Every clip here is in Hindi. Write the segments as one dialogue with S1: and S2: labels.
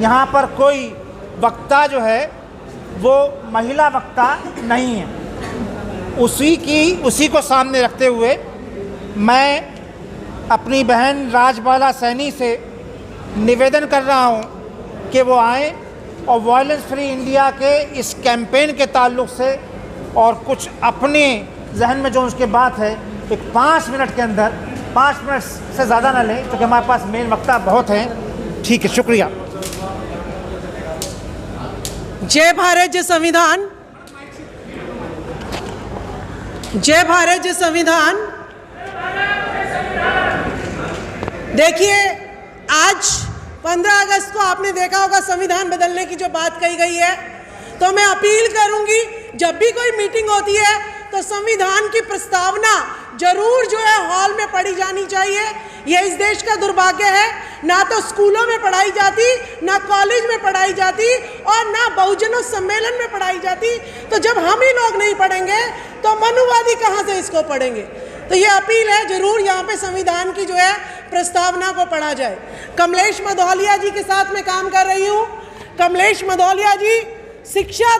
S1: यहाँ पर कोई वक्ता जो है वो महिला वक्ता नहीं है। उसी को सामने रखते हुए मैं अपनी बहन राजबाला सैनी से निवेदन कर रहा हूँ कि वो आएँ और वायलेंस फ्री इंडिया के इस कैंपेन के ताल्लुक़ से और कुछ अपने जहन में जो उसके बात है एक 5 मिनट के अंदर, 5 मिनट से ज़्यादा ना लें क्योंकि हमारे पास मेन वक्ता बहुत हैं। ठीक है, शुक्रिया।
S2: जय भारत जय संविधान। जय भारत जय संविधान। देखिए, आज 15 अगस्त को आपने देखा होगा संविधान बदलने की जो बात कही गई है, तो मैं अपील करूंगी जब भी कोई मीटिंग होती है तो संविधान की प्रस्तावना जरूर जो है हॉल में पढ़ी जानी चाहिए। ये इस देश का दुर्भाग्य है, ना तो स्कूलों में पढ़ाई जाती, ना कॉलेज में पढ़ाई जाती और ना बहुजनों सम्मेलन में पढ़ाई जाती। तो जब हम ही लोग नहीं पढ़ेंगे तो मनुवादी कहाँ से इसको पढ़ेंगे। तो ये अपील है, जरूर यहाँ पे संविधान की जो है प्रस्तावना को पढ़ा जाए। कमलेश मधौलिया जी के साथ मैं काम कर रही हूँ। कमलेश मधौलिया जी शिक्षा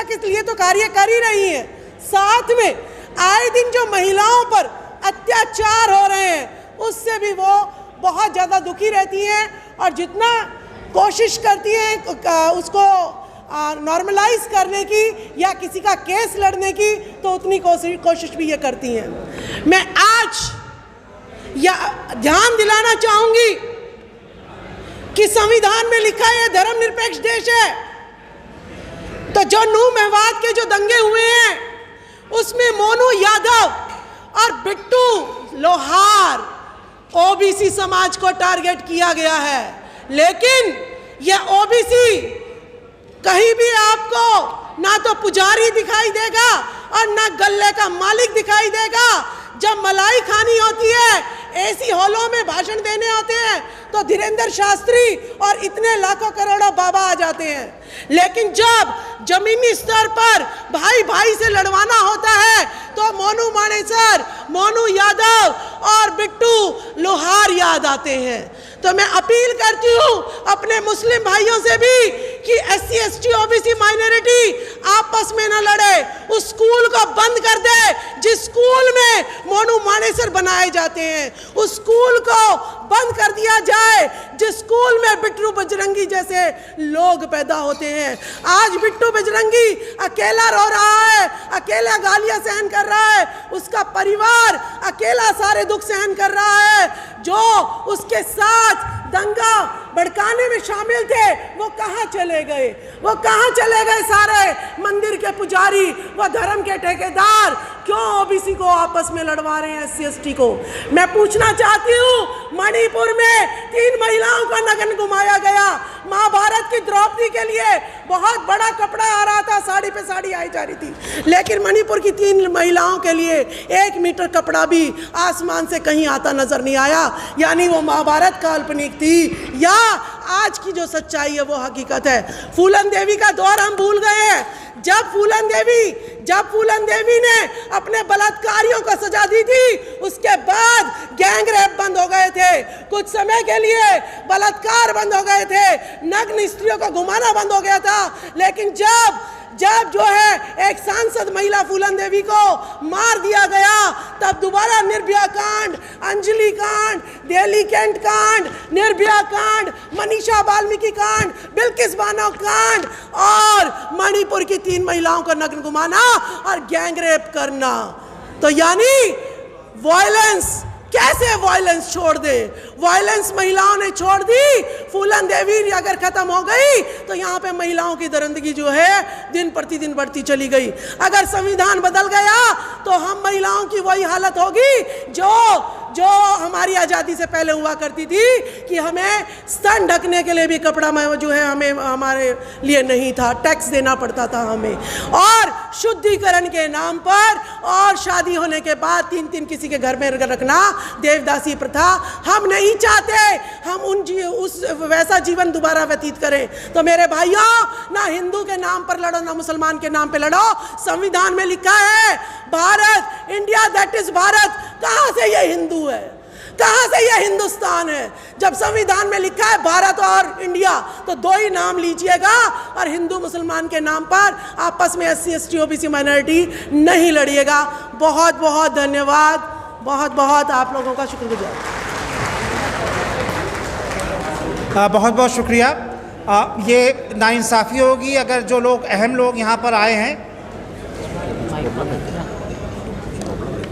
S2: के लिए तो कार्य कर ही रही है, साथ में आए दिन जो महिलाओं पर अत्याचार हो रहे हैं उससे भी वो बहुत ज़्यादा दुखी रहती हैं और जितना कोशिश करती हैं उसको नॉर्मलाइज करने की या किसी का केस लड़ने की, तो उतनी कोशिश भी ये करती हैं। मैं आज ध्यान दिलाना चाहूंगी कि संविधान में लिखा है धर्मनिरपेक्ष देश है। तो जो नूह मेवात के जो दंगे हुए हैं उसमें मोनू यादव और बिट्टू लोहार ओबीसी समाज को टारगेट किया गया है, लेकिन यह ओबीसी कहीं भी आपको ना तो पुजारी दिखाई देगा और ना गल्ले का मालिक दिखाई देगा। जब मलाई खानी होती है, ऐसी हॉलों में भाषण देने होते हैं तो धीरेन्द्र शास्त्री और इतने लाखों करोड़ों बाबा आ जाते हैं। लेकिन जब जमीनी स्तर पर भाई भाई से लड़वाना होता है तो मोनू मानेसर, मोनू यादव और बिट्टू लोहार याद आते हैं। तो मैं अपील करती हूँ अपने मुस्लिम भाइयों से भी कि SC ST OBC माइनॉरिटी आपस में न लड़े, उस स्कूल को बंद कर दे जिस स्कूल में मोनू मानेसर बनाए जाते हैं, उस स्कूल को बंद कर दिया जाए जिस स्कूल में बिट्टू बजरंगी जैसे लोग पैदा होते हैं। आज बिट्टू बजरंगी अकेला रो रहा है, अकेला गालियां सहन कर रहा है, उसका परिवार अकेला सारे दुख सहन कर रहा है। जो उसके साथ दंगा भड़काने में शामिल थे वो कहाँ चले गए, वो कहाँ चले गए सारे मंदिर के पुजारी, वो धर्म के ठेकेदार क्यों ओबीसी को आपस में लड़वा रहे हैं, SC ST को। मैं पूछना चाहती हूँ, मणिपुर में 3 महिलाओं का नग्न घुमाया गया। महाभारत की द्रौपदी के लिए बहुत बड़ा कपड़ा आ रहा था, साड़ी पे साड़ी आई जा रही थी, लेकिन मणिपुर की 3 महिलाओं के लिए 1 मीटर कपड़ा भी आसमान से कहीं आता नजर नहीं आया। यानी वो महाभारत काल्पनिक थी या आज की जो सच्चाई है वो हकीकत है। फूलन देवी का दौर हम भूल गए हैं। जब फूलन देवी ने अपने बलात्कारियों को सजा दी थी, उसके बाद गैंग रेप बंद हो गए थे, कुछ समय के लिए बलात्कार बंद हो गए थे, नग्न स्त्रियों को घुमाना बंद हो गया था। लेकिन जब जो है एक सांसद महिला फूलन देवी को मार दिया गया, तब दोबारा निर्भया कांड, अंजलि कांड, दिल्ली कैंट कांड, निर्भया कांड, मनीषा वाल्मीकि कांड, बिल्किस बानो कांड और मणिपुर की 3 महिलाओं को नग्न घुमाना और गैंग रेप करना। तो यानी वायलेंस, कैसे वायलेंस छोड़ दे? वायलेंस महिलाओं ने छोड़ दी। फूलन देवी अगर खत्म हो गई तो यहाँ पे महिलाओं की दरिंदगी जो है दिन प्रतिदिन बढ़ती चली गई। अगर संविधान बदल गया तो हम महिलाओं की वही हालत होगी जो हमारी आज़ादी से पहले हुआ करती थी कि हमें स्तन ढकने के लिए भी कपड़ा जो है हमें हमारे लिए नहीं था, टैक्स देना पड़ता था हमें। और शुद्धिकरण के नाम पर और शादी होने के बाद 3 किसी के घर में रखना, देवदासी प्रथा हम नहीं चाहते। हम उस वैसा जीवन दोबारा व्यतीत करें। तो मेरे भाइयों, ना हिंदू के नाम पर लड़ो, ना मुसलमान के नाम पे लड़ो। संविधान में लिखा है Bharat, India that is Bharat. कहाँ से ये हिंदू है? कहाँ से यह हिंदुस्तान है? जब संविधान में लिखा है भारत और इंडिया, तो दो ही नाम लीजिएगा और हिंदू मुसलमान के नाम पर आपस में SC ST OBC माइनॉरिटी नहीं लड़िएगा। बहुत बहुत धन्यवाद, बहुत बहुत आप लोगों का शुक्रगुजार।
S1: बहुत बहुत शुक्रिया। ये नाइंसाफ़ी होगी अगर जो लोग अहम लोग यहाँ पर आए हैं